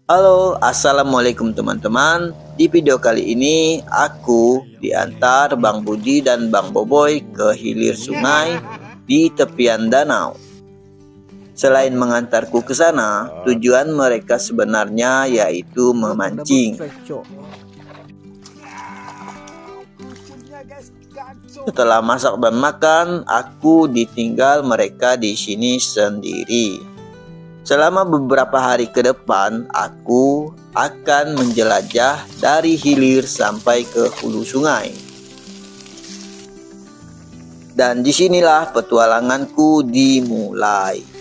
Halo, assalamualaikum teman-teman. Di video kali ini aku diantar Bang Budi dan Bang Boboy ke hilir sungai di tepian danau. Selain mengantarku ke sana, tujuan mereka sebenarnya yaitu memancing. Setelah masak dan makan, aku ditinggal mereka di sini sendiri. Selama beberapa hari ke depan, aku akan menjelajah dari hilir sampai ke hulu sungai. Dan disinilah petualanganku dimulai.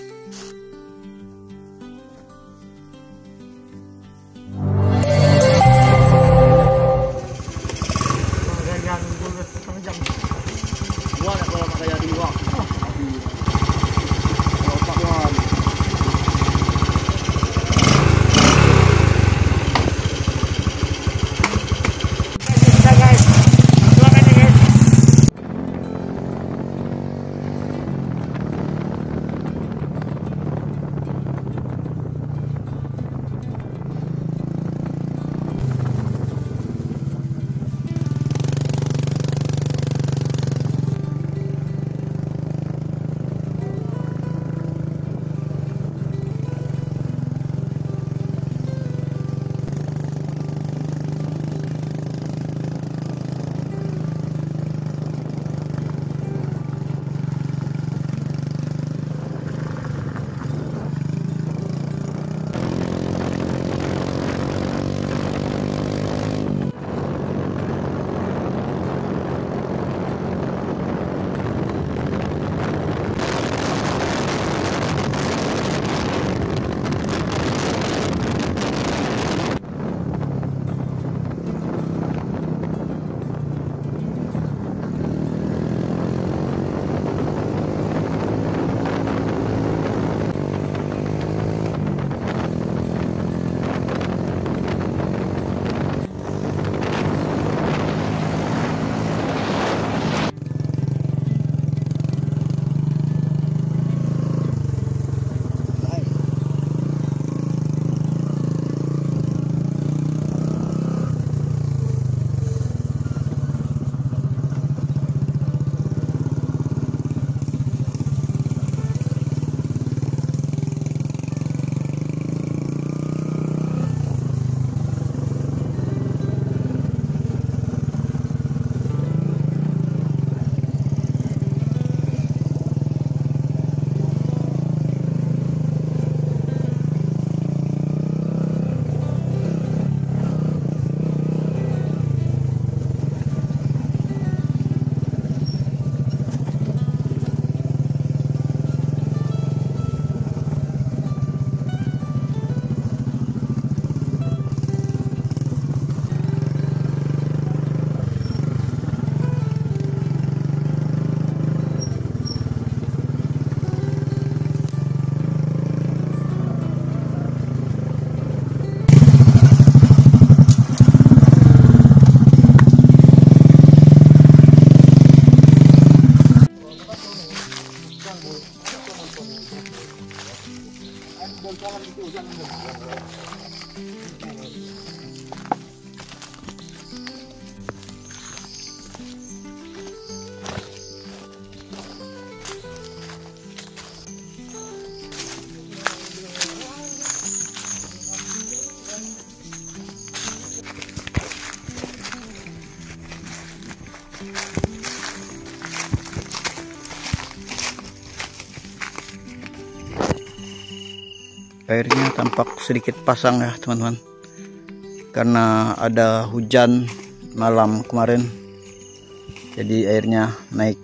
Airnya tampak sedikit pasang ya teman-teman, karena ada hujan malam kemarin, jadi airnya naik.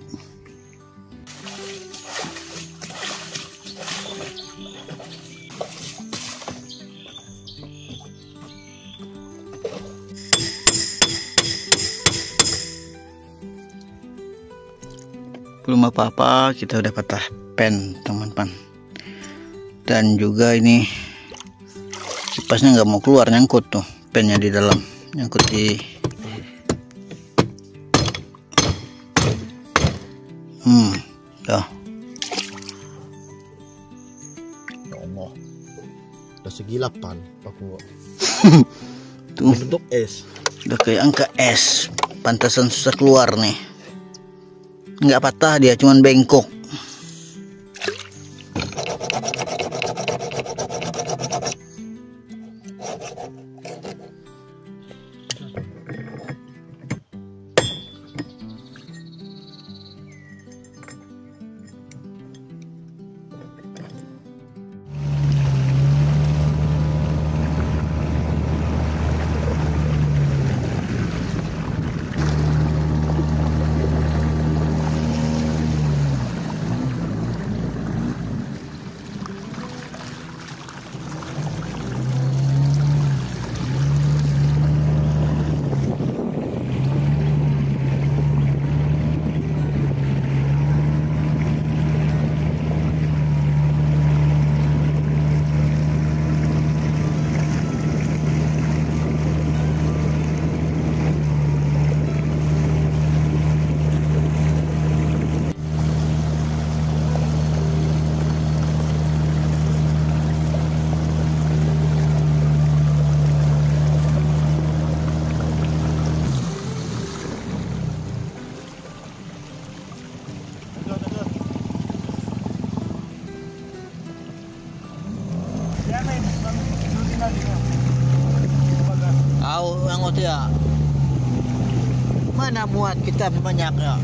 Belum apa-apa, kita udah patah pen teman-teman. Dan juga ini kipasnya nggak mau keluar, nyangkut tuh pennya di dalam, nyangkut di dah. Ya Allah, udah segi 8 aku. Tuh, Bentuk es. udah kayak angka es. Pantasan susah keluar nih. Nggak patah dia, cuman bengkok. Angot ya. Mana muat kita banyaknya.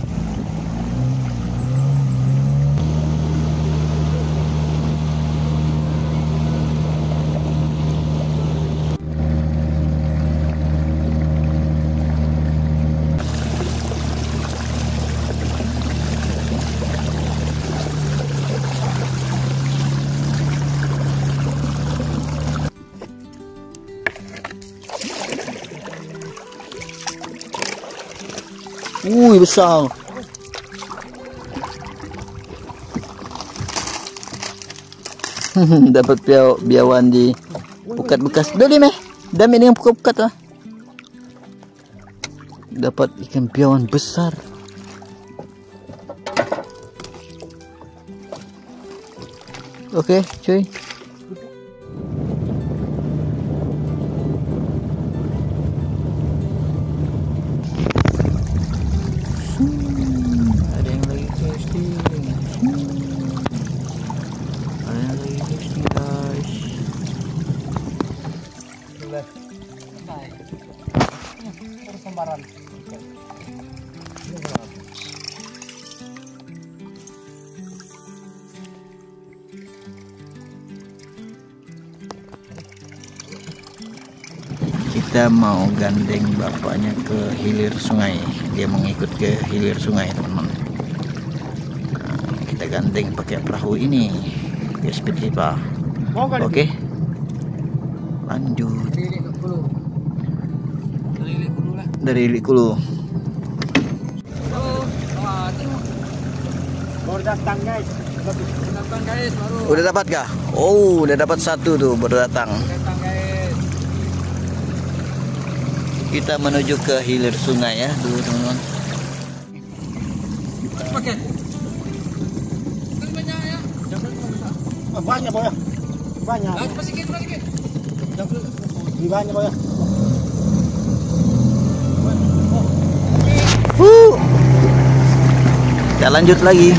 Besar. Dapat biawan di pukat bekas. Dali meh. Dami dengan pukat-pukat lah. Dapat ikan biawan besar. Oke, cuy. Kita mau gandeng bapaknya ke hilir sungai. Dia mengikut ke hilir sungai, teman-teman. Nah, kita gandeng pakai perahu ini. Ya seperti apa? Oke. Lanjut. Dari Likulu. Baru datang guys. Datang guys baru. Udah dapat kah? Oh, udah dapat satu tuh baru datang. Datang guys. Kita menuju ke hilir sungai ya, dulu teman-teman. Pakai. Banyak ya. Banyak boy. Banyak. Sedikit. Banyak boy. Kita lanjut lagi.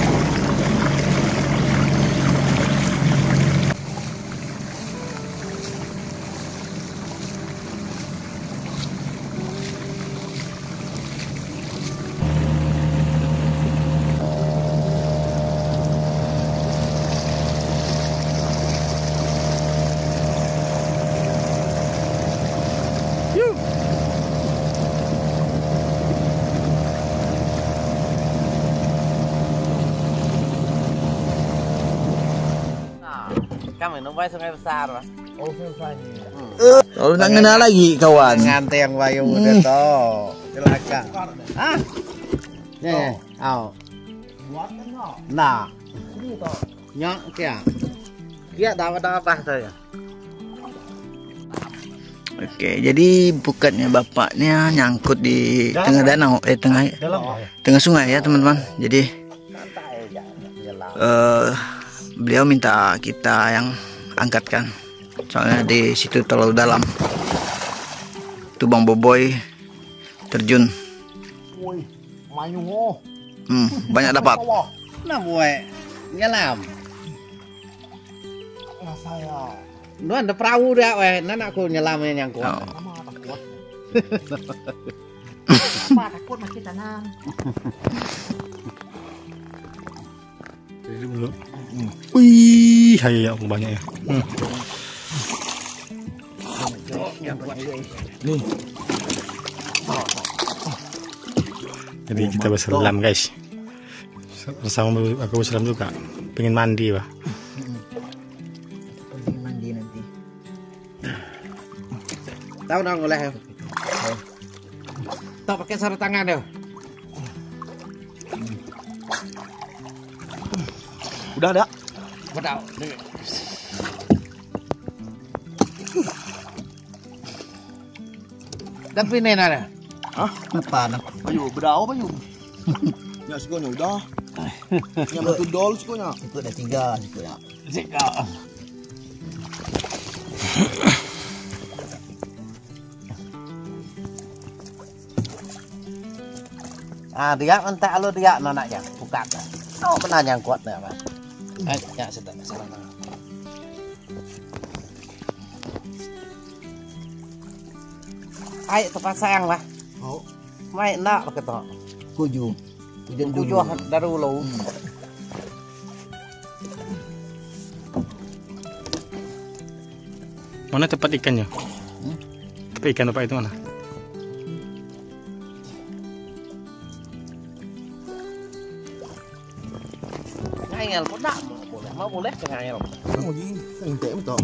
Kamu numpai sungai besar, Pak. Oh, sungainya. Kalau nak ngena lagi kawan. Ngante yang bayu udah toh. Silakan. Hah? Nih, au. Nah. Nyak kia. Kia dapat apa saya? Oke, jadi pukatnya bapaknya nyangkut di tengah danau, tengah sungai ya teman-teman. Jadi beliau minta kita yang angkatkan. soalnya di situ terlalu dalam. Tuh Bang Boboy terjun. Woi, mayu. Banyak dapat. Nah boy, nyelam. Saya. Nó ada perahu dah, weh. Nah aku nyelamnya yang kuat. Sama takut. Takut masih tanam. Jadi dulu. Wih, ya banyak ya. Nih. Jadi kita berselam guys. Sama aku berselam juga. Pengen mandi bah. Pengen mandi nanti. Tahu dong boleh. Tak pakai sarung tangan deh. Udah ada. Betul. Dan pinin ada. Hah? Apa? Ayo, berapa ayo? Ya sekonya udah. Yang betul dol sekonya. Itu ada 3 situ ya. Jika. Dia entak lo dia nanaknya buka. Oh benar yang kuat nih Pak. Ya sudah salah. Ayo tempat sayang lah. Oh. Mai nak pakai to. Kuju. Hujan Kuju dari dulu. Mana tempat ikannya? Tempat ikan apa itu mana? Ngayal pun tak boleh. Mau boleh ke ngayal. Oh, gini. Entek betul.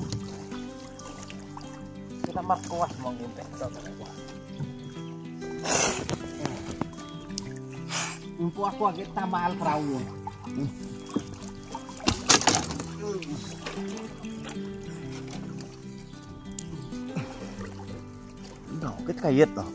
Kita markuah mau ngintek. Umpu aku agak tambah al perahu. Nah, kita kayat toh.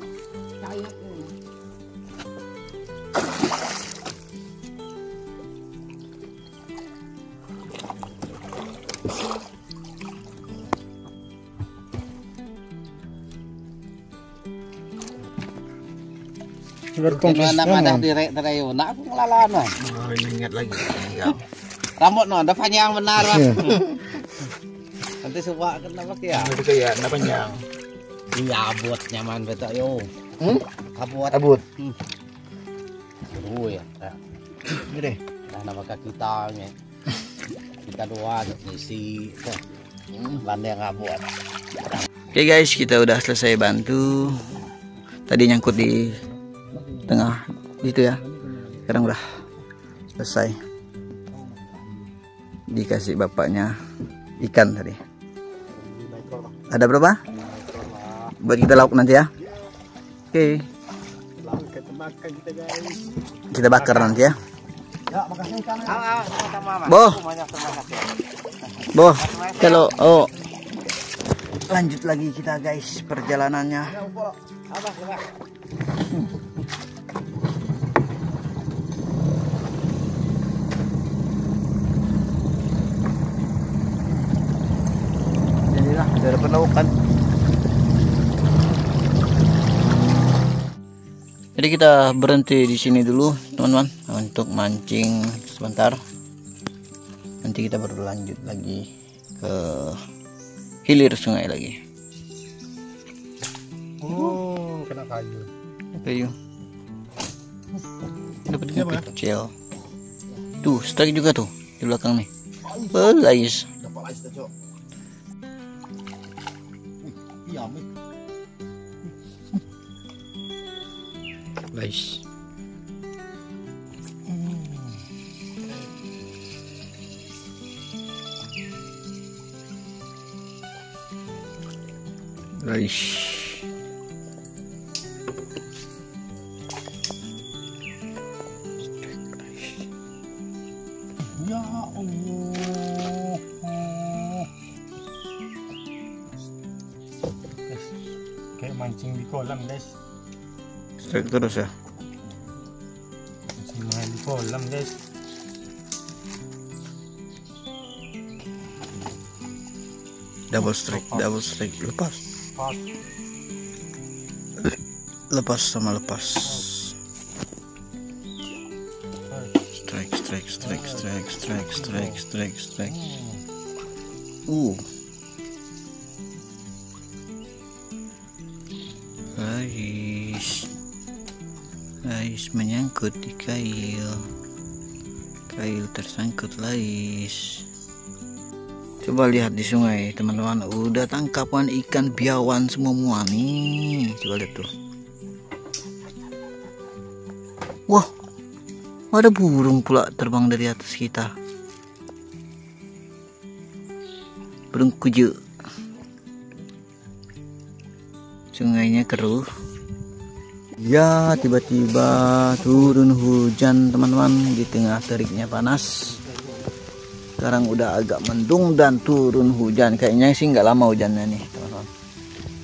Kayak nama dah direk terayu. Nak aku ngelalan mah. Oh, ingat lagi. Ya. Rambut no, ada panjang benar mah. Nanti suka kena pakai ya. Itu kayak apa panjang? Iya, abot nyaman betul yo. Abot. Abut. Oh ya. Gede. Nah, nama kita nih. Kita dua isi. Bandeng abot. Oke guys, kita udah selesai bantu. Tadi nyangkut di tengah gitu ya. Sekarang udah selesai. Dikasih bapaknya ikan tadi. Ada berapa? Buat kita lauk nanti ya. Oke. Kita bakar nanti ya. Ya, makasih ikan. Boh. Boh, kalau lanjut lagi kita guys perjalanannya. Jadilah dari penaukan. Jadi kita berhenti di sini dulu teman-teman untuk mancing sebentar. Nanti kita berlanjut lagi ke hilir sungai lagi. Oh, kena kayu. Kayu. Dapat ikan kecil. Tuh, strike juga tuh di belakang nih. Lais. Dapat lais tuh, Cok. Iya, Mi. Lais. Lais. Ya Allah. Kayak mancing di kolam, guys. Strike terus ya. Mancing di kolam, guys. double strike, lepas. Lepas sama lepas. Strike. Lais menyangkut di kail. Kail tersangkut lais. Coba lihat di sungai teman-teman, udah tangkapan ikan biawan semua nih. Coba lihat tuh. Wah, ada burung pula terbang dari atas kita. Burung kuju. Sungainya keruh. Ya, tiba-tiba turun hujan teman-teman di tengah teriknya panas. Sekarang udah agak mendung dan turun hujan. Kayaknya sih nggak lama hujannya nih teman-teman.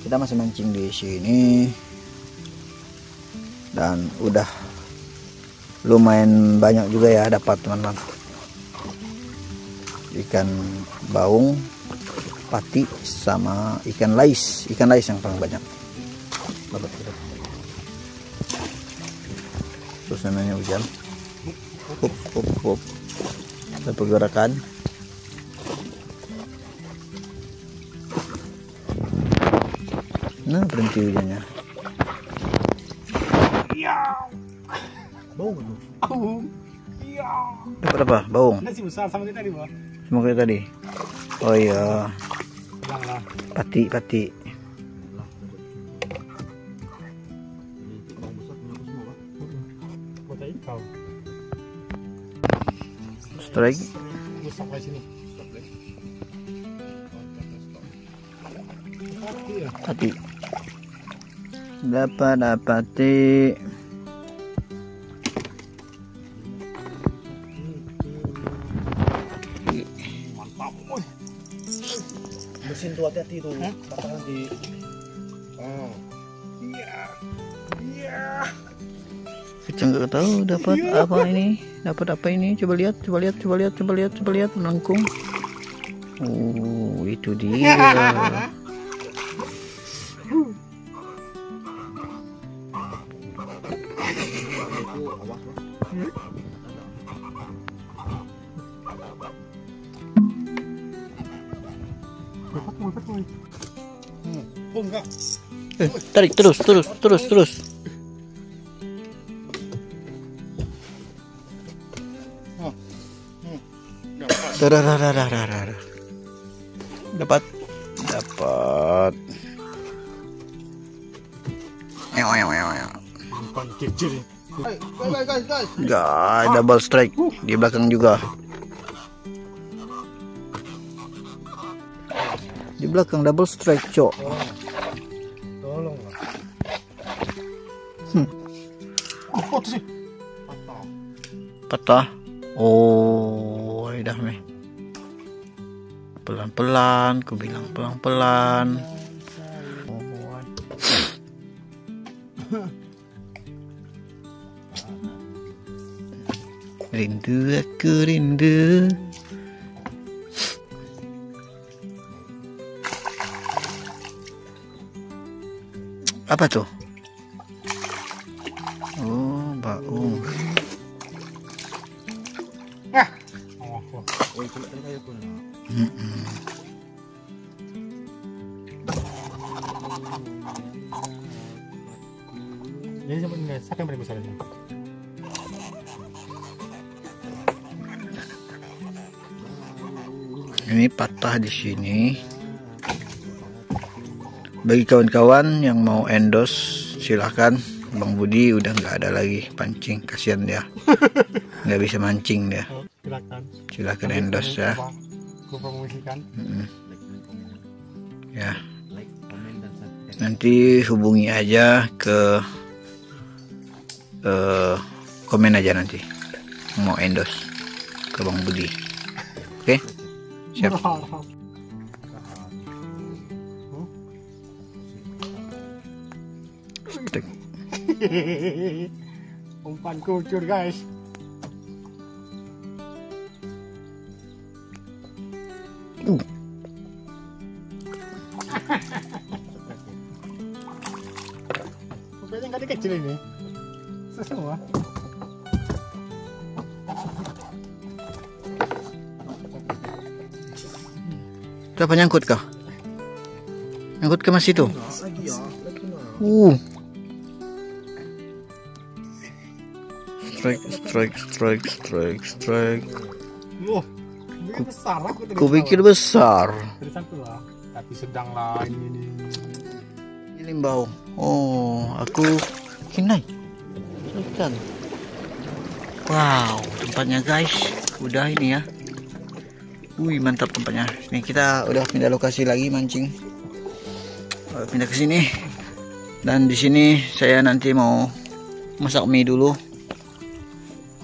Kita masih mancing di sini dan udah lumayan banyak juga ya dapat teman-teman. Ikan baung, pati, sama ikan lais. Ikan lais yang paling banyak. Suasananya hujan. Hup. Ada pergerakan. Nah, berhenti hujannya. Baung. Dapat apa? Baung. Masih besar sama kita tadi, Bang. Sama kayak tadi. Oh iya. Hilanglah. Pati. Mata ikan. Strike. Rusak di sini. Pati. Dapat. Mantap. Woi. Mesin tuh hati-hati tuh. Patah nanti. Iya. Kecang nggak tahu dapat apa ini. Dapat apa ini? Coba lihat. Melengkung. Oh, itu dia. Oh enggak. Tarik terus. Dah. Dapat. Bukan kecil. Guys. Guys, double strike di belakang juga. Di belakang double strike, cok. Tolong. Oh, tuh sih. Patah. Oh, dah meh. Pelan-pelan, ku bilang pelan-pelan. Rindu, aku rindu. Apa tuh? Oh, baung. Jadi sebenarnya siapa yang paling besar ini? Ini patah di sini. Bagi kawan-kawan yang mau endorse, silahkan. Bang Budi udah nggak ada lagi pancing, kasihan dia, nggak bisa mancing dia. Silahkan endorse ya. Gue promosikan. Ya. Nanti hubungi aja ke komen aja nanti mau endorse ke Bang Budi. Oke? Siap. Stek. Umpan kucur guys. tadi kecil ini. Semua. Itu apa nyangkut kah? Nyangkut ke mas itu? Strike. Loh, ini besar aku tadi. Kupikir besar. Dari satu lah, tapi sedang lah ini. Ini limbau. Oh, aku kinai ikan. Wow, tempatnya guys. Udah ini ya. Wih, mantap tempatnya. Ini kita udah pindah lokasi lagi mancing. Pindah ke sini. Dan di sini saya nanti mau masak mie dulu.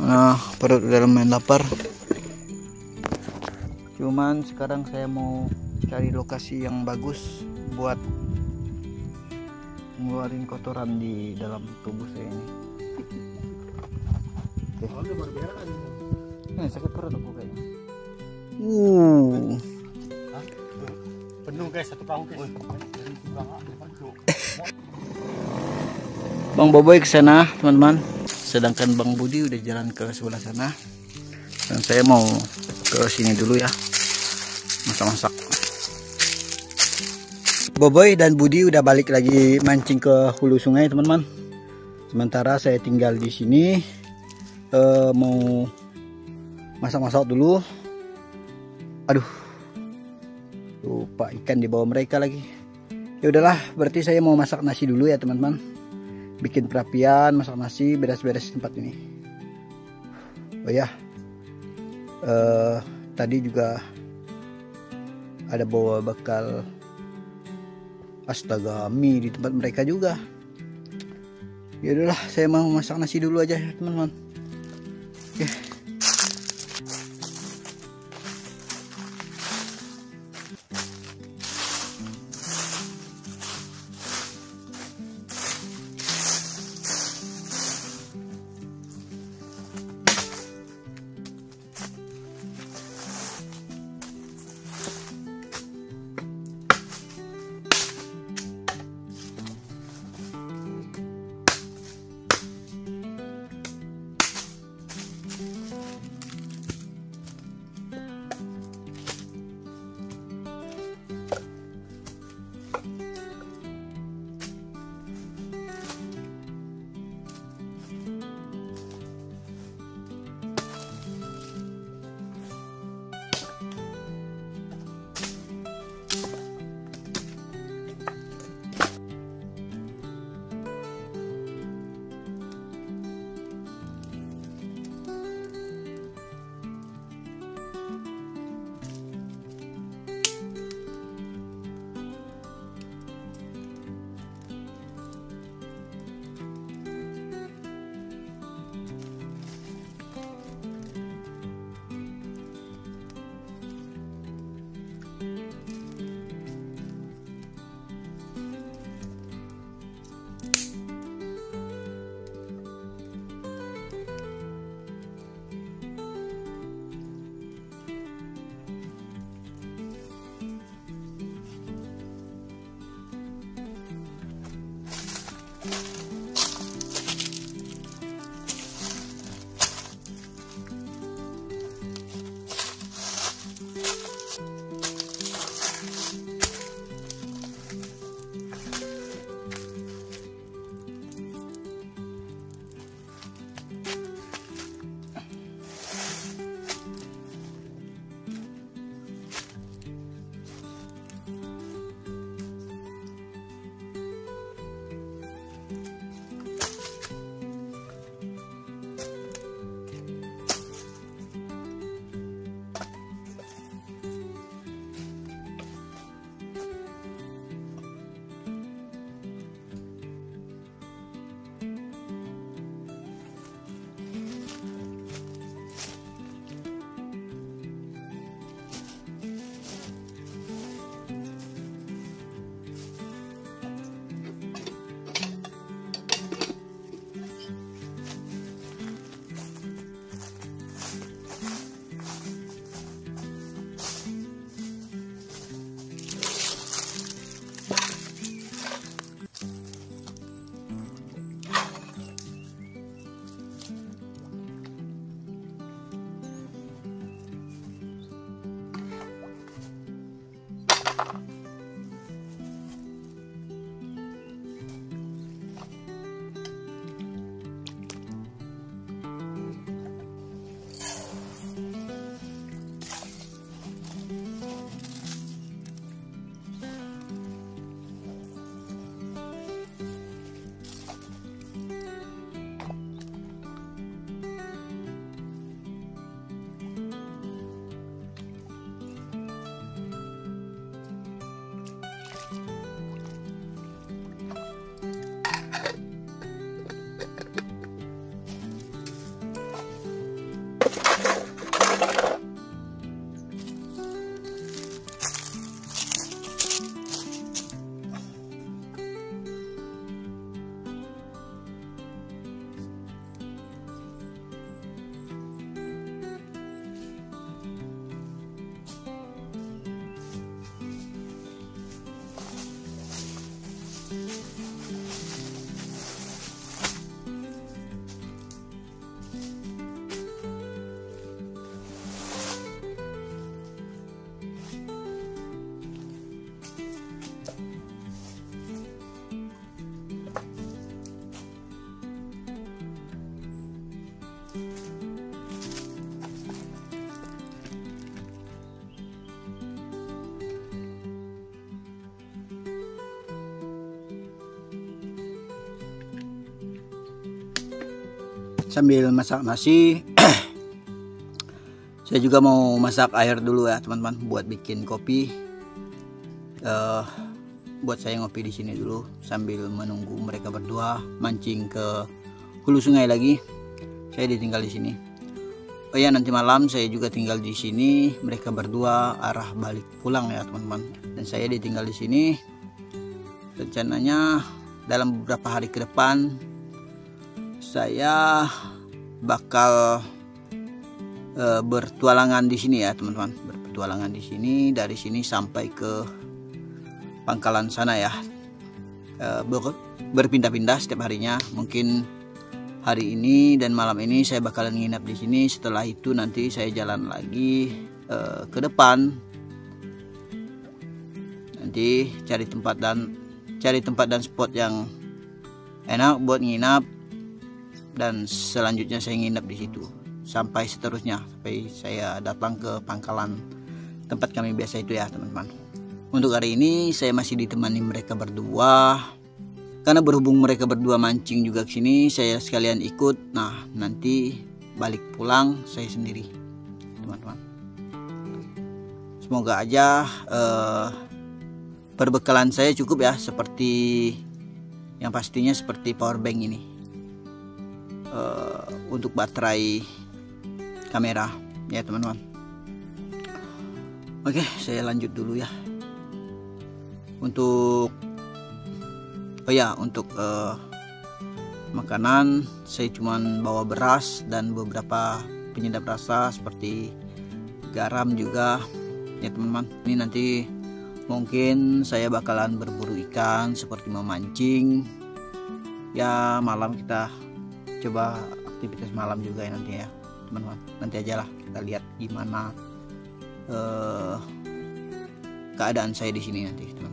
Nah, perut udah lumayan lapar. Cuman sekarang saya mau cari lokasi yang bagus buat ngeluarin kotoran di dalam tubuh saya ini. Oke. Ini sakit perut aku kayaknya. Penuh guys, satu perahu guys. Bang Boboy ke sana, teman-teman. Sedangkan Bang Budi udah jalan ke sebelah sana. Dan saya mau ke sini dulu ya. Masak-masak. Boboy dan Budi udah balik lagi mancing ke hulu sungai, teman-teman. Sementara saya tinggal di sini mau masak-masak dulu. Aduh, lupa ikan di bawah mereka lagi. Ya udahlah, berarti saya mau masak nasi dulu ya teman-teman. Bikin perapian, masak nasi, beres-beres tempat ini. Oh ya, tadi juga ada bawa bekal. Astaga, mie di tempat mereka juga. Ya udahlah, saya mau masak nasi dulu aja ya teman-teman. Oke. sambil masak nasi saya juga mau masak air dulu ya teman-teman, buat bikin kopi. Buat saya ngopi di sini dulu sambil menunggu mereka berdua mancing ke hulu sungai lagi. Saya ditinggal di sini. Oh ya, nanti malam saya juga tinggal di sini. Mereka berdua arah balik pulang ya teman-teman. Dan saya ditinggal di sini. Rencananya dalam beberapa hari ke depan saya bakal bertualangan di sini ya teman-teman. Berpetualangan di sini, dari sini sampai ke pangkalan sana ya. Berpindah-pindah setiap harinya. Mungkin hari ini dan malam ini saya bakalan nginap di sini. Setelah itu nanti saya jalan lagi ke depan. Nanti cari tempat dan spot yang enak buat nginap, dan selanjutnya saya nginap di situ sampai seterusnya, sampai saya datang ke pangkalan tempat kami biasa itu ya teman-teman. Untuk hari ini saya masih ditemani mereka berdua, karena berhubung mereka berdua mancing juga ke sini, saya sekalian ikut. Nah, nanti balik pulang saya sendiri teman-teman. Semoga aja perbekalan saya cukup ya, seperti yang pastinya seperti power bank ini untuk baterai kamera ya teman-teman. Oke, saya lanjut dulu ya. Untuk makanan saya cuman bawa beras dan beberapa penyedap rasa seperti garam juga ya teman-teman. Ini nanti mungkin saya bakalan berburu ikan seperti memancing ya. Malam kita coba aktivitas malam juga ya nanti ya teman-teman. Nanti aja lah kita lihat gimana keadaan saya di sini nanti teman-teman.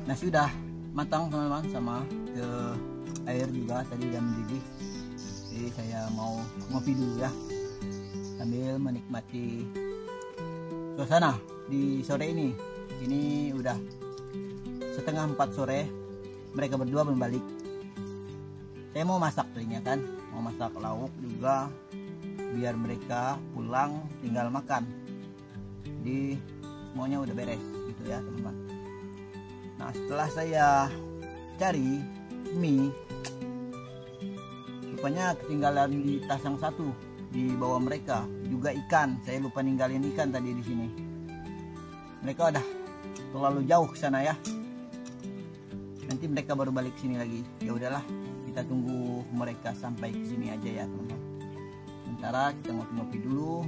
Nasi udah matang teman-teman, sama air juga tadi udah mendidih. Jadi saya mau ngopi dulu ya, sambil menikmati suasana di sore ini. Ini udah setengah 4 sore, mereka berdua belum balik. Saya mau masak tadinya kan, mau masak lauk juga biar mereka pulang tinggal makan. Jadi semuanya udah beres gitu ya teman-teman. Nah, setelah saya cari mie, rupanya ketinggalan di tas yang satu di bawah mereka, juga ikan. Saya lupa ninggalin ikan tadi di sini. Mereka udah terlalu jauh ke sana ya. Nanti mereka baru balik sini lagi. Ya udahlah, kita tunggu mereka sampai ke sini aja ya teman-teman. Sementara kita ngopi-ngopi dulu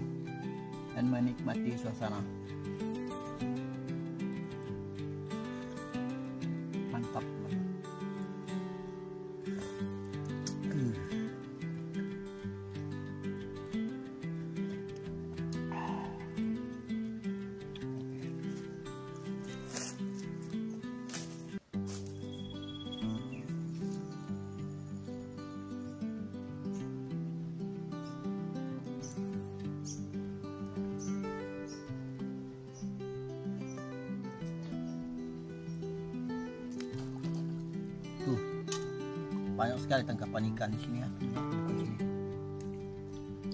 dan menikmati suasana. Mantap. Banyak sekali tangkapan ikan di sini ya.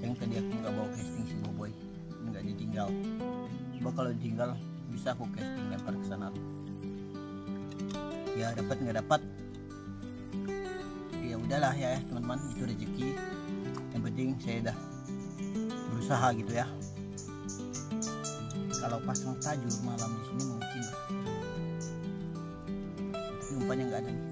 Yang tadi aku nggak bawa casting si Boboy, nggak ditinggal. Coba kalau ditinggal bisa aku casting lempar ke sana. Ya dapat nggak dapat, ya udahlah ya teman-teman, itu rezeki. Yang penting saya udah berusaha gitu ya. Kalau pasang tajur malam di sini mungkin, tapi umpannya nggak ada nih.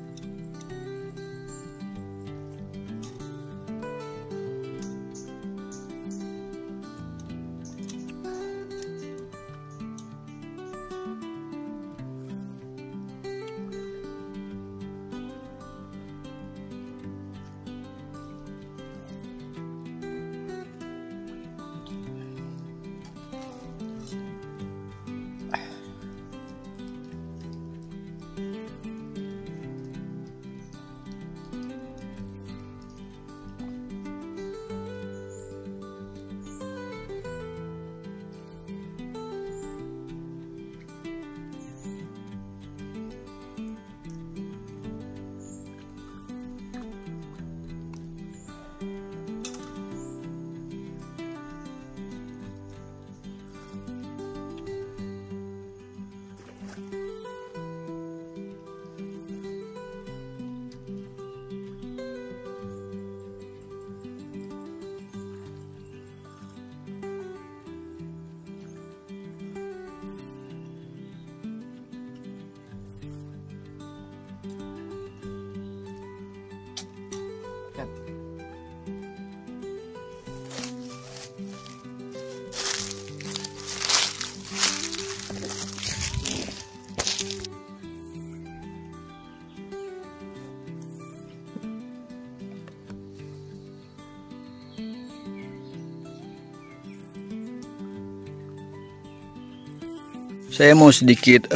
Saya mau sedikit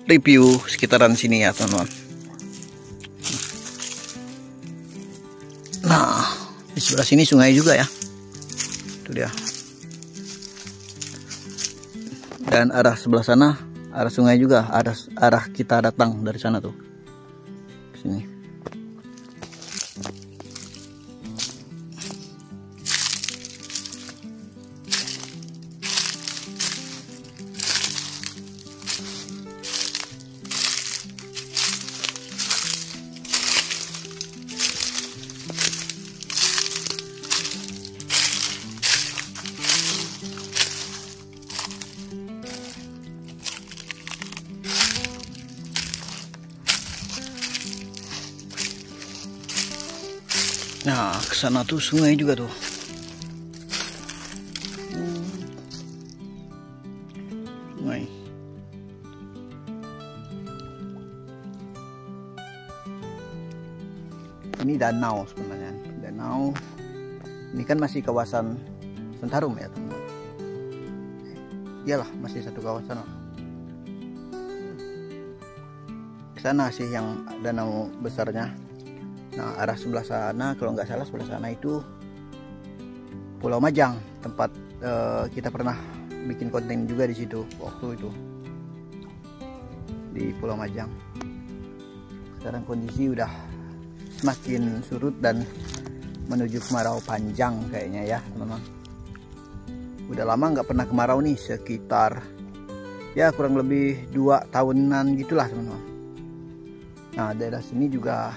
review sekitaran sini ya teman-teman. Nah, di sebelah sini sungai juga ya. Itu dia. Dan arah sebelah sana, arah sungai juga, arah kita datang dari sana tuh. Ke sini. Nah, ke sana tuh sungai juga tuh. Sungai. Ini danau sebenarnya. Danau. Ini kan masih kawasan Sentarum ya, teman-teman. Iyalah, masih satu kawasan. sana sih yang danau besarnya. Nah, arah sebelah sana, kalau nggak salah sebelah sana itu Pulau Majang, tempat kita pernah bikin konten juga di situ waktu itu, di Pulau Majang. Sekarang kondisi udah semakin surut dan menuju kemarau panjang kayaknya ya teman-teman. Udah lama nggak pernah kemarau nih, sekitar ya kurang lebih 2 tahunan gitulah teman-teman. Nah, daerah sini juga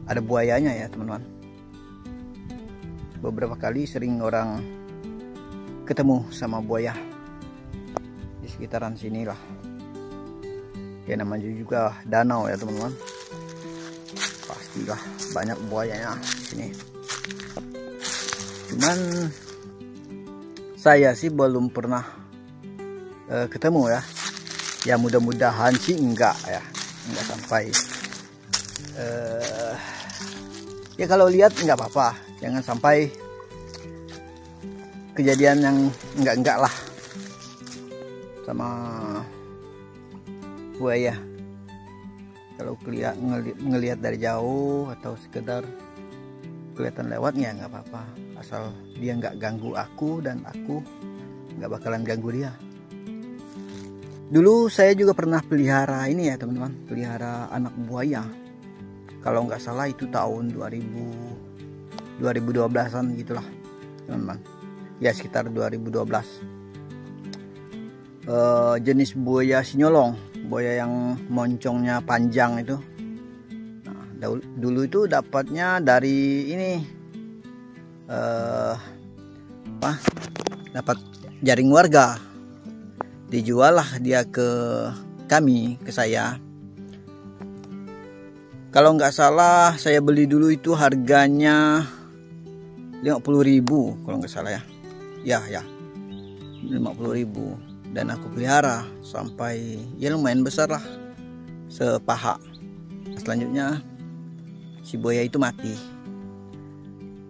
ada buayanya ya teman-teman. Beberapa kali sering orang ketemu sama buaya di sekitaran sini lah. Ya namanya juga danau ya teman-teman, pastilah banyak buayanya di sini. Cuman saya sih belum pernah ketemu ya. Ya mudah-mudahan sih enggak sampai. Ya kalau lihat nggak apa-apa, jangan sampai kejadian yang enggak lah sama buaya. Kalau ngelihat dari jauh atau sekedar kelihatan lewatnya nggak apa-apa, asal dia nggak ganggu aku dan aku nggak bakalan ganggu dia. Dulu saya juga pernah pelihara ini ya teman-teman, pelihara anak buaya. Kalau nggak salah itu tahun 2012-an gitulah teman-teman. Ya sekitar 2012. Jenis buaya sinyolong, buaya yang moncongnya panjang itu. Nah, dulu itu dapatnya dari ini dapat jaring warga. Dijual lah dia ke kami, ke saya. Kalau nggak salah saya beli dulu itu harganya 50.000 kalau nggak salah ya 50.000, dan aku pelihara sampai ya lumayan besar lah, sepaha. Selanjutnya si buaya itu mati.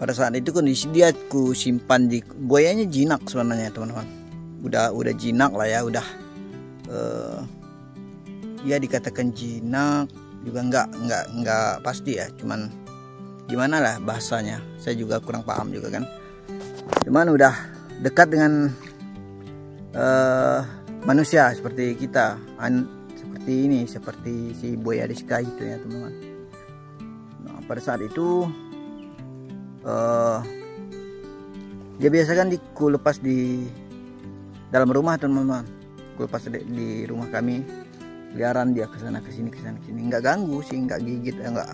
Pada saat itu kondisi dia aku simpan di, buayanya jinak sebenarnya teman-teman, udah jinak lah ya, udah ya dikatakan jinak juga nggak pasti ya, cuman gimana lah bahasanya, saya juga kurang paham juga kan. Cuman udah dekat dengan manusia seperti kita, seperti ini, seperti si buaya di sky itu ya teman-teman. Nah, pada saat itu dia biasa kan kulepas di dalam rumah teman-teman, kulepas di rumah kami. Peliharaan dia kesana kesini, nggak ganggu sih, nggak gigit, nggak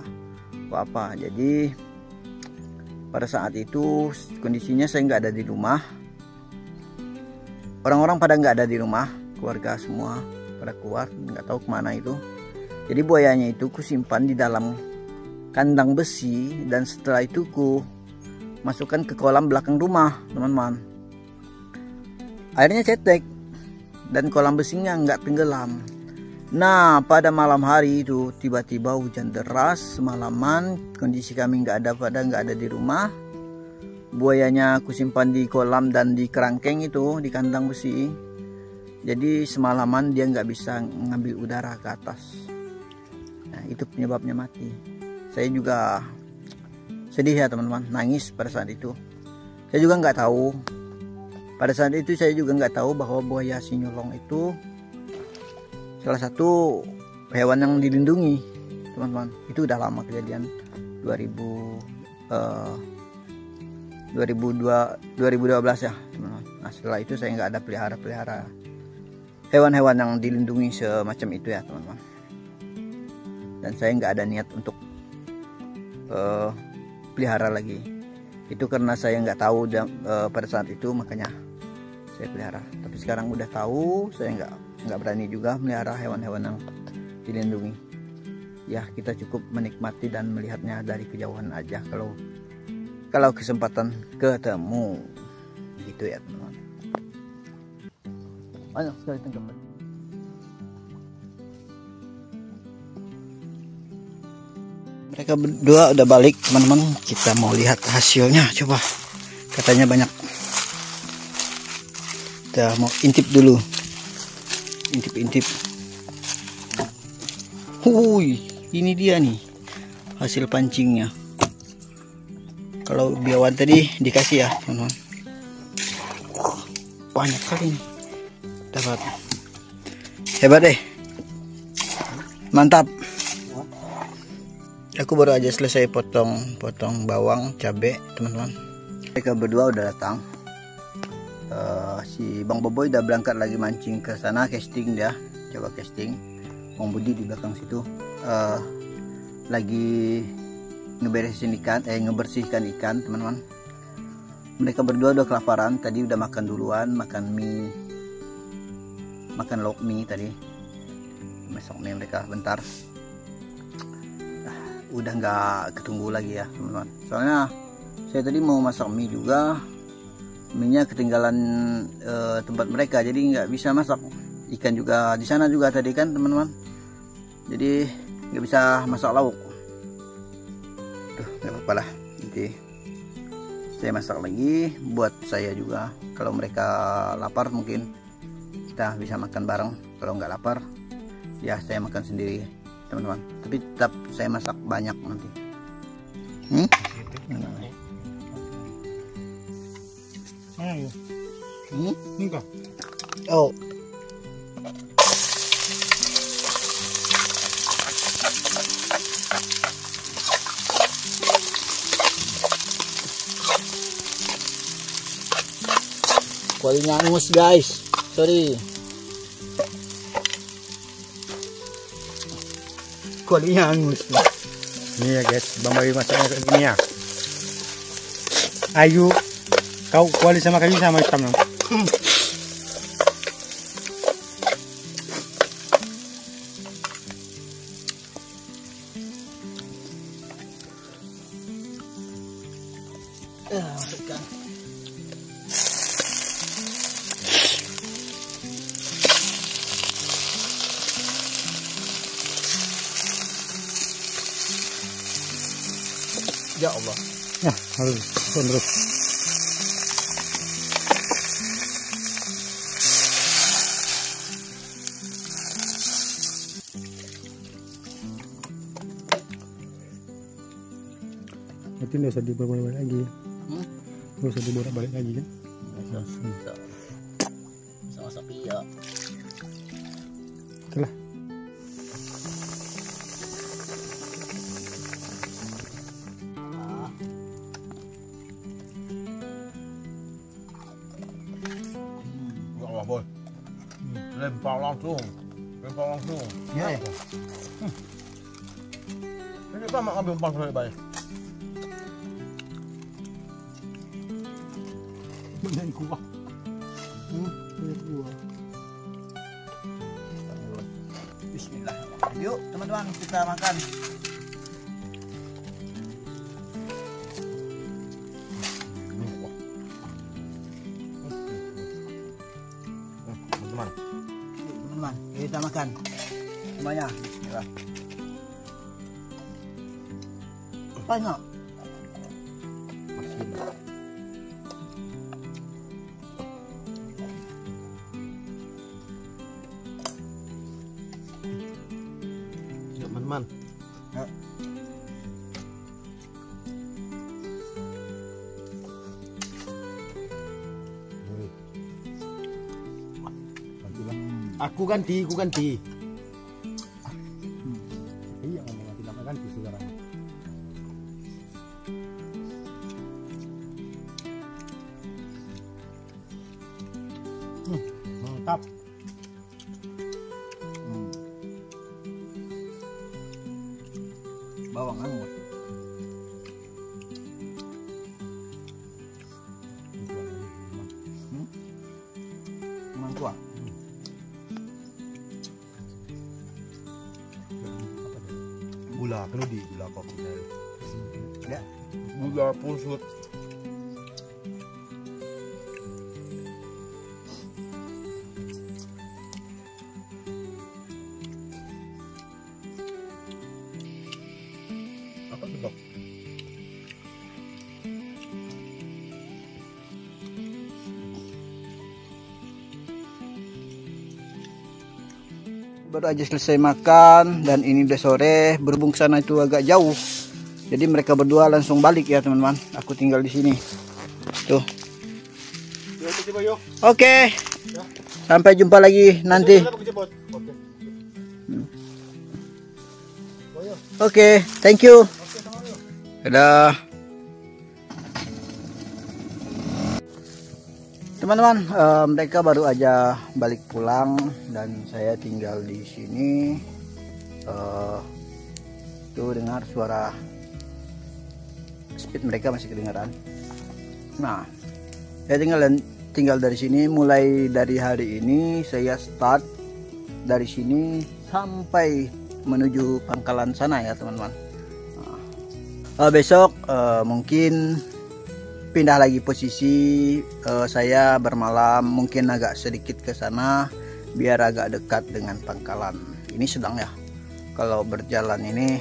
apa-apa. Jadi pada saat itu kondisinya saya nggak ada di rumah, orang-orang pada nggak ada di rumah, keluarga semua pada keluar, nggak tahu kemana itu. Jadi buayanya itu ku simpan di dalam kandang besi, dan setelah itu ku masukkan ke kolam belakang rumah teman-teman. Airnya cetek dan kolam besinya nggak tenggelam. Nah, pada malam hari itu tiba-tiba hujan deras semalaman, kondisi kami nggak ada di rumah. Buayanya aku simpan di kolam dan di kerangkeng itu, di kandang besi. Jadi semalaman dia nggak bisa ngambil udara ke atas. Nah, itu penyebabnya mati. Saya juga sedih ya teman-teman, nangis pada saat itu. Saya juga nggak tahu. Pada saat itu saya juga nggak tahu bahwa buaya sinyolong itu salah satu hewan yang dilindungi teman-teman. Itu udah lama kejadian, 2012 ya teman-teman. Nah setelah itu saya nggak ada pelihara hewan-hewan yang dilindungi semacam itu ya teman-teman. Dan saya nggak ada niat untuk pelihara lagi. Itu karena saya nggak tahu pada saat itu, makanya saya pelihara. Tapi sekarang udah tahu, saya nggak berani juga melihara hewan-hewan yang dilindungi. Ya kita cukup menikmati dan melihatnya dari kejauhan aja kalau kesempatan ketemu, gitu ya teman-teman. Banyak sekali tangkapan. Mereka berdua udah balik teman-teman, kita mau lihat hasilnya. Coba, katanya banyak. Kita mau intip dulu, intip Ini dia nih hasil pancingnya. Kalau biawan tadi dikasih ya teman-teman, banyak kali nih dapat. Hebat deh, mantap. Aku baru aja selesai potong bawang, cabai teman-teman. Mereka berdua udah datang. Si Bang Boboy udah berangkat lagi mancing ke sana, casting dia, coba casting. Bang Budi di belakang situ lagi ngebersihkan ikan teman-teman. Mereka berdua udah kelaparan, tadi udah makan duluan, makan lauk mie tadi, masak mie mereka bentar. Udah nggak ketunggu lagi ya teman-teman, soalnya saya tadi mau masak mie juga, mie-nya ketinggalan tempat mereka, jadi nggak bisa masak. Ikan juga di sana juga tadi kan teman-teman, jadi nggak bisa masak lauk. Tuh nggak apa-apa lah, nanti saya masak lagi buat saya juga. Kalau mereka lapar mungkin kita bisa makan bareng, kalau nggak lapar ya saya makan sendiri teman-teman, tapi tetap saya masak banyak nanti. Oh, kualinya angus guys, sorry. Kualinya angus. Ini ya guys, Bang Boy masaknya kayak gini ya. Ayo, kau kuali sama kayu sama hitam dong. Ya Allah. Ya, harus terus. Berarti nggak usah dibolak-balik lagi. Nggak usah dibolak-balik lagi kan? Sama sapi ya. Itulah. Boy, lempar langsung. Ya. Ini apa mak ambil umpan balik balik? Benar kuah. Bismillah. Yuk teman-teman kita makan. Teman-teman, kita makan semuanya. Bismillah. Banyak. Teman-teman. Ya. Aku ganti. Iya, ngomong tidak ganti sekarang. Mantap. Bawang angus. Mantap. Gula, kena di gula kopi. Ya. Gula pusut. Apa sedok? baru aja selesai makan dan ini udah sore. Berhubung sana itu agak jauh, jadi mereka berdua langsung balik ya teman-teman. Aku tinggal di sini. Tuh. Oke. Sampai jumpa lagi nanti. Oke, thank you. Dadah. Teman-teman, mereka baru aja balik pulang dan saya tinggal di sini. Tuh dengar suara speed mereka masih kedengaran. Nah, saya tinggal dari sini. Mulai dari hari ini saya start dari sini sampai menuju pangkalan sana ya teman-teman. Besok mungkin pindah lagi posisi, saya bermalam mungkin agak sedikit ke sana biar agak dekat dengan pangkalan. Ini sedang ya, kalau berjalan ini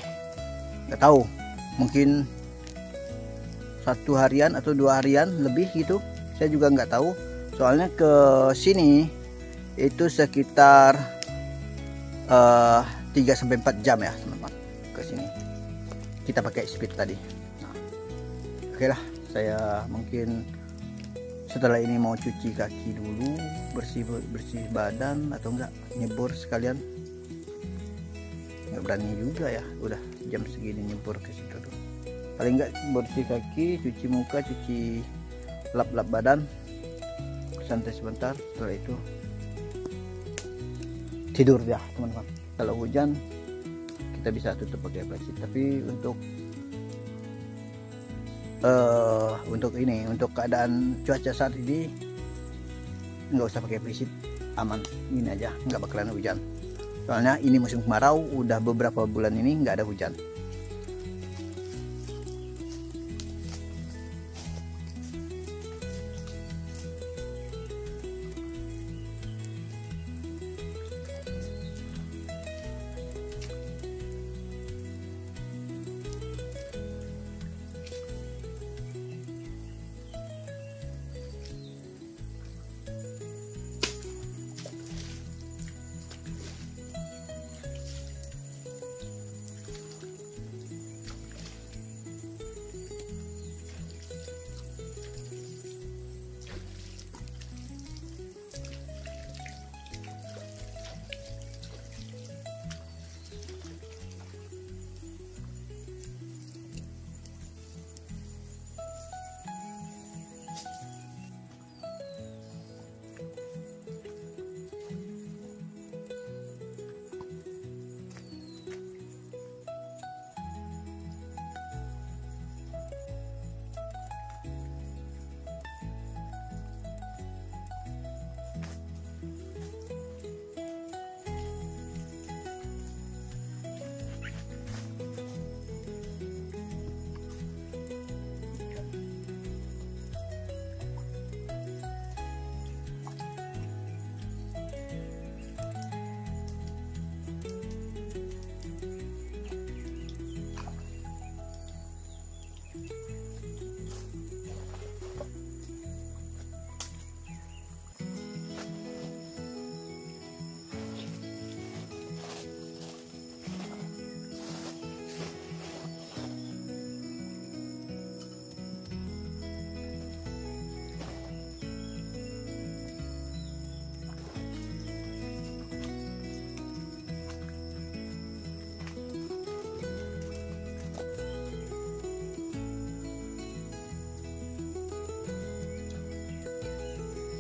nggak tahu, mungkin 1 harian atau 2 harian lebih gitu, saya juga nggak tahu. Soalnya ke sini itu sekitar 3-4 jam ya teman-teman ke sini. Kita pakai speed tadi. Nah, oke lah. Saya mungkin setelah ini mau cuci kaki dulu, bersih badan, atau enggak nyebur sekalian. Nggak berani juga ya, udah jam segini nyebur ke situ tuh. Paling enggak bersih kaki, cuci muka, cuci lap-lap badan, santai sebentar. Setelah itu tidur ya teman-teman. Kalau hujan kita bisa tutup pakai plastik, tapi untuk keadaan cuaca saat ini nggak usah pakai plastik, aman. Ini aja, nggak bakalan hujan. Soalnya ini musim kemarau, udah beberapa bulan ini nggak ada hujan.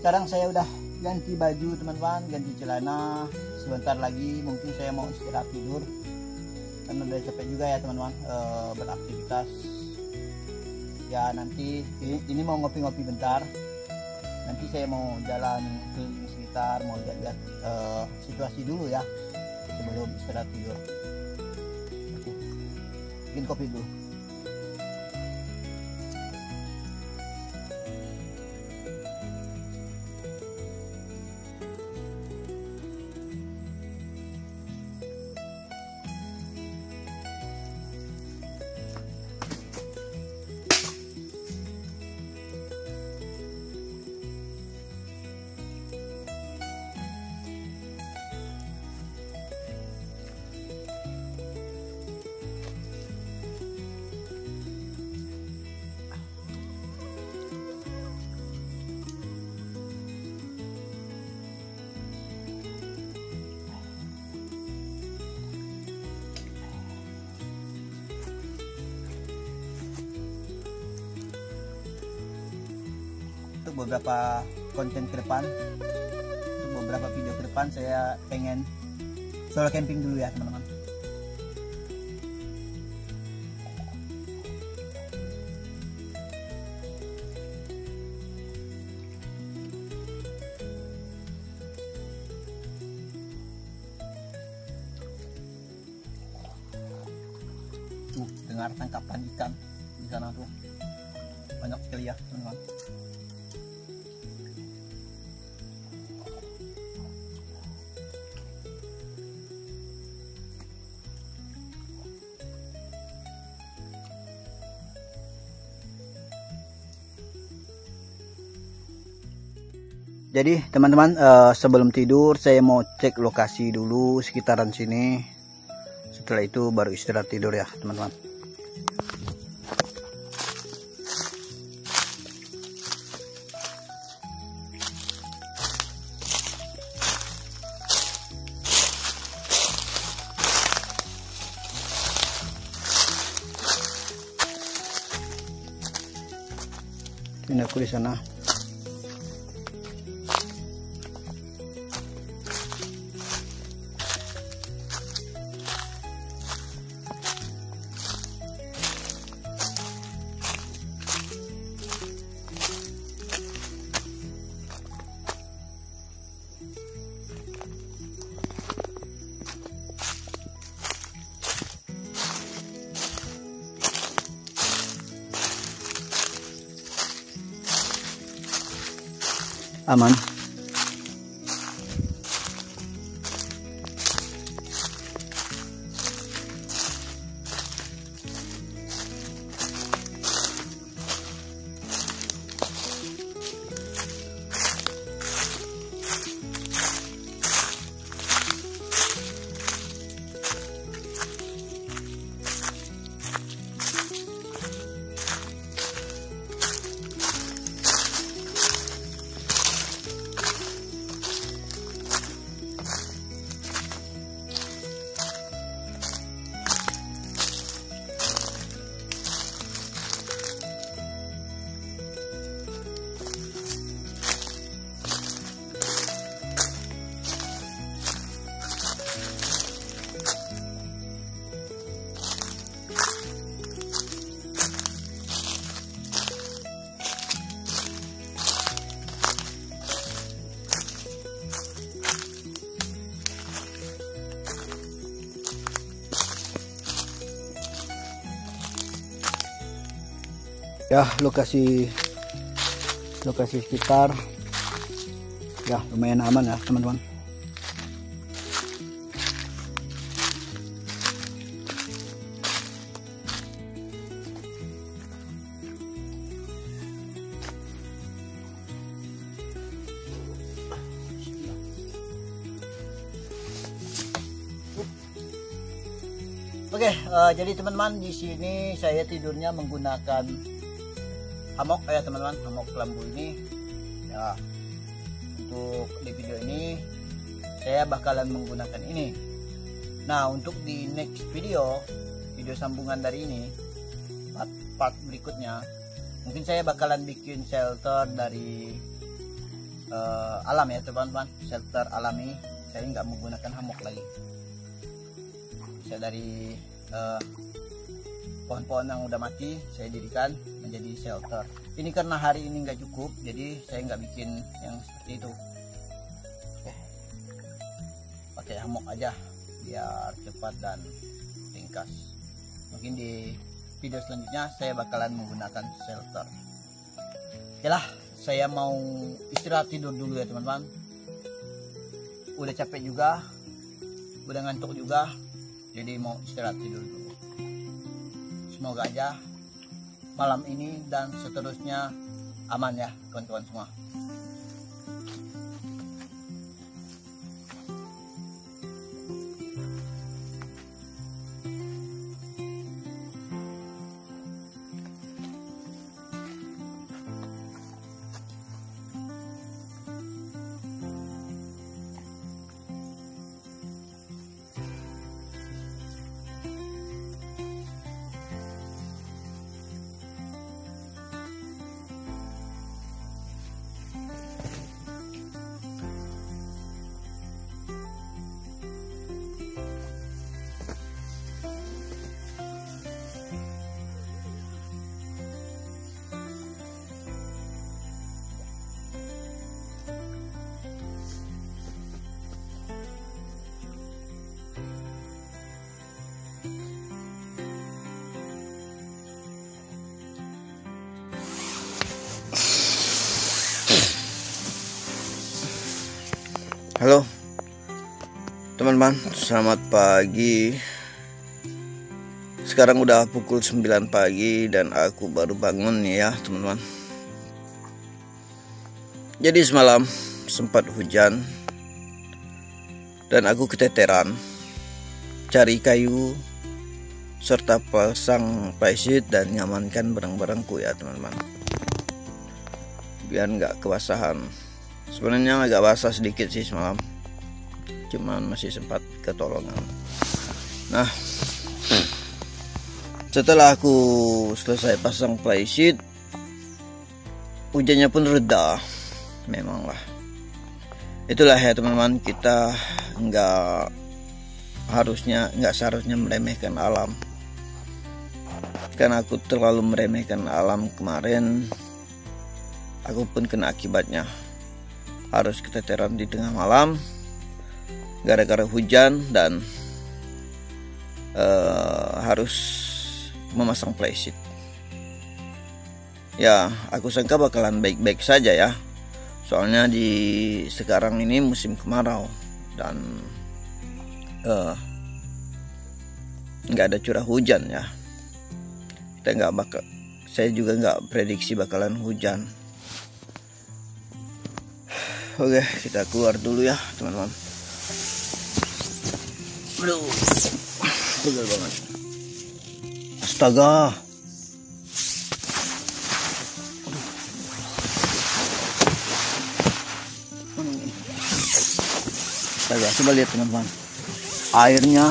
Sekarang saya udah ganti baju teman-teman, ganti celana. Sebentar lagi mungkin saya mau istirahat tidur karena udah capek juga ya teman-teman, beraktivitas. Ya nanti ini mau ngopi-ngopi bentar. Nanti saya mau jalan ke sekitar, mau lihat-lihat situasi dulu ya sebelum istirahat tidur. Oke. Bikin kopi dulu. beberapa konten ke depan, untuk beberapa video ke depan saya pengen solo camping dulu ya teman-teman. Tuh, dengar tangkapan ikan di sana tuh banyak sekali ya teman-teman. Jadi teman-teman, sebelum tidur saya mau cek lokasi dulu sekitaran sini. Setelah itu baru istirahat tidur ya teman-teman. Ini aku di sana. Aman. Ya, lokasi sekitar ya lumayan aman ya teman-teman. Oke, jadi teman-teman di sini saya tidurnya menggunakan hammock ya teman-teman, hammock lambu ini ya. Untuk di video ini saya bakalan menggunakan ini. Nah, untuk di next video sambungan dari ini, part berikutnya, mungkin saya bakalan bikin shelter dari alam ya teman-teman, shelter alami. Saya nggak menggunakan hammock lagi, saya dari pohon-pohon yang udah mati saya jadikan menjadi shelter. Ini karena hari ini nggak cukup, jadi saya nggak bikin yang seperti itu. Oke, pakai hammock aja biar cepat dan ringkas. Mungkin di video selanjutnya saya bakalan menggunakan shelter. Yalah, saya mau istirahat tidur dulu ya teman-teman. Udah capek juga, udah ngantuk juga, jadi mau istirahat tidur dulu. Semoga aja malam ini dan seterusnya aman ya kawan-kawan semua. Halo teman-teman, selamat pagi. Sekarang udah pukul 9 pagi dan aku baru bangun nih ya teman-teman. Jadi semalam sempat hujan dan aku keteteran cari kayu serta pasang flysheet dan nyamankan barang-barangku ya teman-teman, biar nggak kebasahan. Sebenarnya agak basah sedikit sih semalam, cuman masih sempat ketolongan. Nah, setelah aku selesai pasang flysheet, hujannya pun reda. Memanglah, itulah ya teman-teman, kita nggak seharusnya meremehkan alam. Karena aku terlalu meremehkan alam kemarin, aku pun kena akibatnya. Harus keteteran di tengah malam gara-gara hujan dan harus memasang flysheet. Ya, aku sangka bakalan baik-baik saja ya. Soalnya di sekarang ini musim kemarau dan nggak ada curah hujan ya. Saya juga nggak prediksi bakalan hujan. Oke, kita keluar dulu ya teman-teman. Aduh, pegel banget. Astaga. Astaga, coba lihat teman-teman. Airnya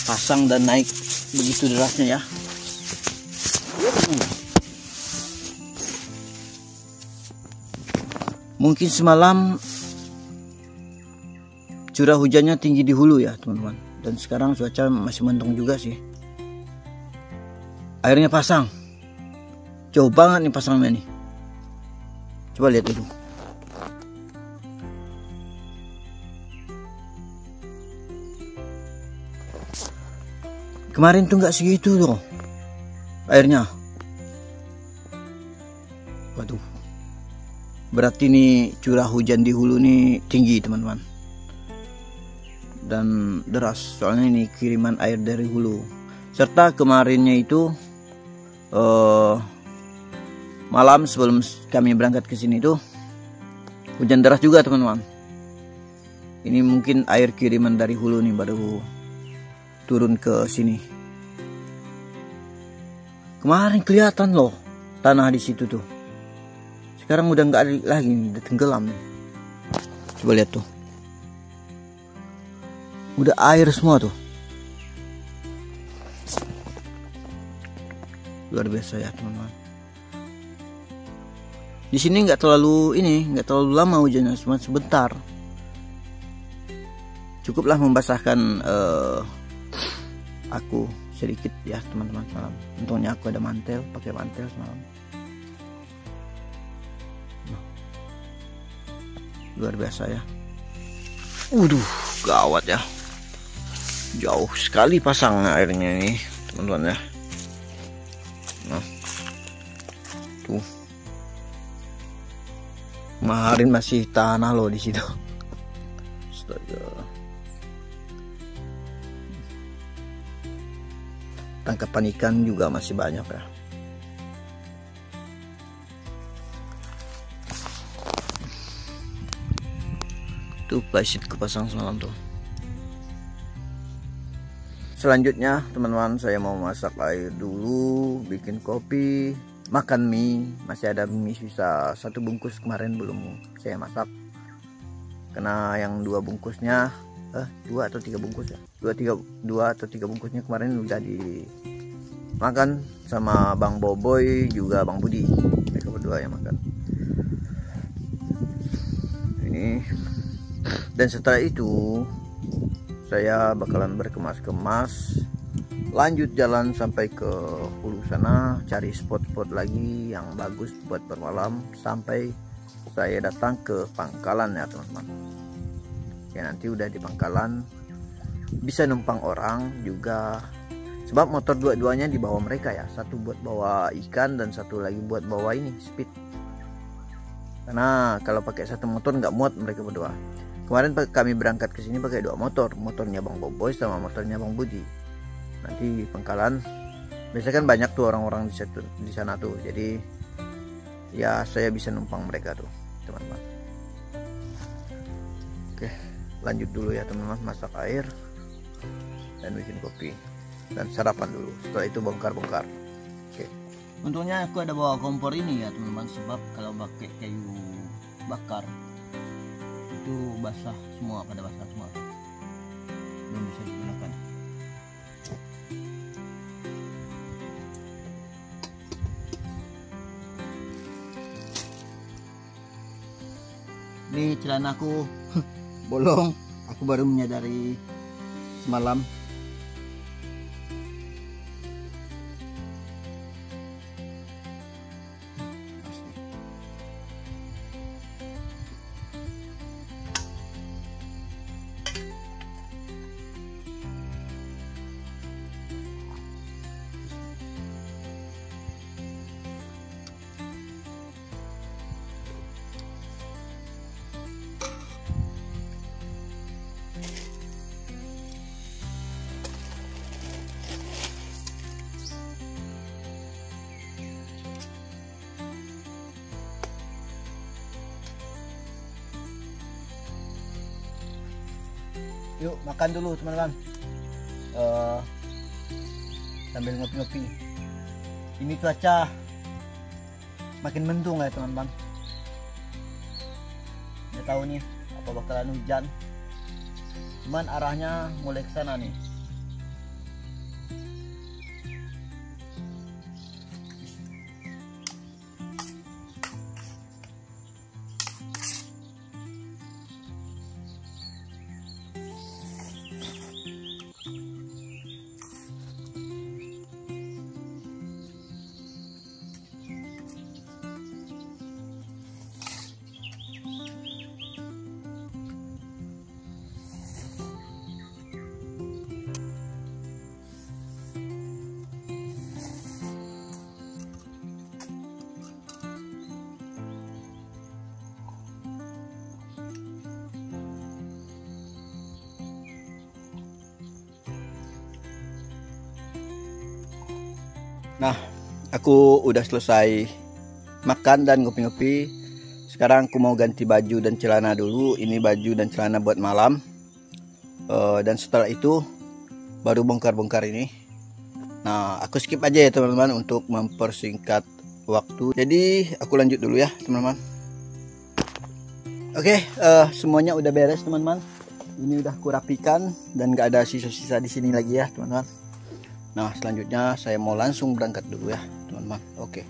pasang dan naik begitu derasnya ya. Mungkin semalam curah hujannya tinggi di hulu ya teman-teman, dan sekarang cuaca masih mendung juga sih. Airnya pasang, jauh banget nih pasangnya nih. Coba lihat dulu. Kemarin tuh nggak segitu tuh airnya. Waduh, berarti nih curah hujan di hulu nih tinggi teman-teman, dan deras. Soalnya ini kiriman air dari hulu. Serta kemarinnya itu malam sebelum kami berangkat ke sini tuh hujan deras juga teman-teman. Ini mungkin air kiriman dari hulu nih baru turun ke sini. Kemarin kelihatan loh tanah di situ tuh. Sekarang udah nggak ada lagi, udah tenggelam. Coba lihat tuh, udah air semua tuh. Luar biasa ya teman-teman. Di sini nggak terlalu lama hujannya, cuma sebentar. Cukuplah membasahkan aku sedikit ya teman-teman semalam. Untungnya aku ada mantel, pakai mantel semalam. Luar biasa ya. Gawat ya. Jauh sekali pasang airnya ini teman-teman ya. Nah, tuh kemarin masih tanah loh di situ. Astaga. Tangkapan ikan juga masih banyak ya. Tuh flysheet kepasang semalam tuh. Selanjutnya teman-teman, saya mau masak air dulu, bikin kopi, makan mie. Masih ada mie sisa 1 bungkus, kemarin belum saya masak. Karena yang 2 bungkusnya 2 atau 3 bungkus ya. 2 atau 3 bungkusnya kemarin udah dimakan sama Bang Boboy juga Bang Budi. Mereka berdua yang makan. Ini. Dan setelah itu saya bakalan berkemas-kemas, lanjut jalan sampai ke hulu sana, cari spot-spot lagi yang bagus buat bermalam sampai saya datang ke pangkalan ya teman-teman. Ya nanti udah di pangkalan bisa numpang orang juga, sebab motor dua-duanya dibawa mereka ya, satu buat bawa ikan dan satu lagi buat bawa ini speed. Karena kalau pakai satu motor nggak muat mereka berdua. Kemarin kami berangkat ke sini pakai 2 motor, motornya Bang Boboy sama motornya Bang Budi. Nanti pangkalan biasanya kan banyak tuh orang-orang di sana tuh, jadi ya saya bisa numpang mereka tuh teman-teman. Oke, lanjut dulu ya teman-teman, masak air dan bikin kopi dan sarapan dulu, setelah itu bongkar-bongkar. Oke, untungnya aku ada bawa kompor ini ya teman-teman, sebab kalau pakai kayu bakar itu basah semua, pada basah semua, belum bisa digunakan. Ini celanaku bolong, aku baru menyadari semalam. Yuk makan dulu teman-teman, sambil ngopi-ngopi. Ini cuaca makin mendung ya teman-teman. Nggak tahu nih apa bakalan hujan, cuman arahnya mulai ke sana nih. Nah, aku udah selesai makan dan ngopi-ngopi. Sekarang aku mau ganti baju dan celana dulu. Ini baju dan celana buat malam. Dan setelah itu baru bongkar-bongkar ini. Nah, aku skip aja ya teman-teman untuk mempersingkat waktu. Jadi aku lanjut dulu ya teman-teman. Oke, semuanya udah beres teman-teman. Ini udah kurapikan dan gak ada sisa-sisa di sini lagi ya teman-teman. Nah, selanjutnya saya mau langsung berangkat dulu ya teman-teman. Oke.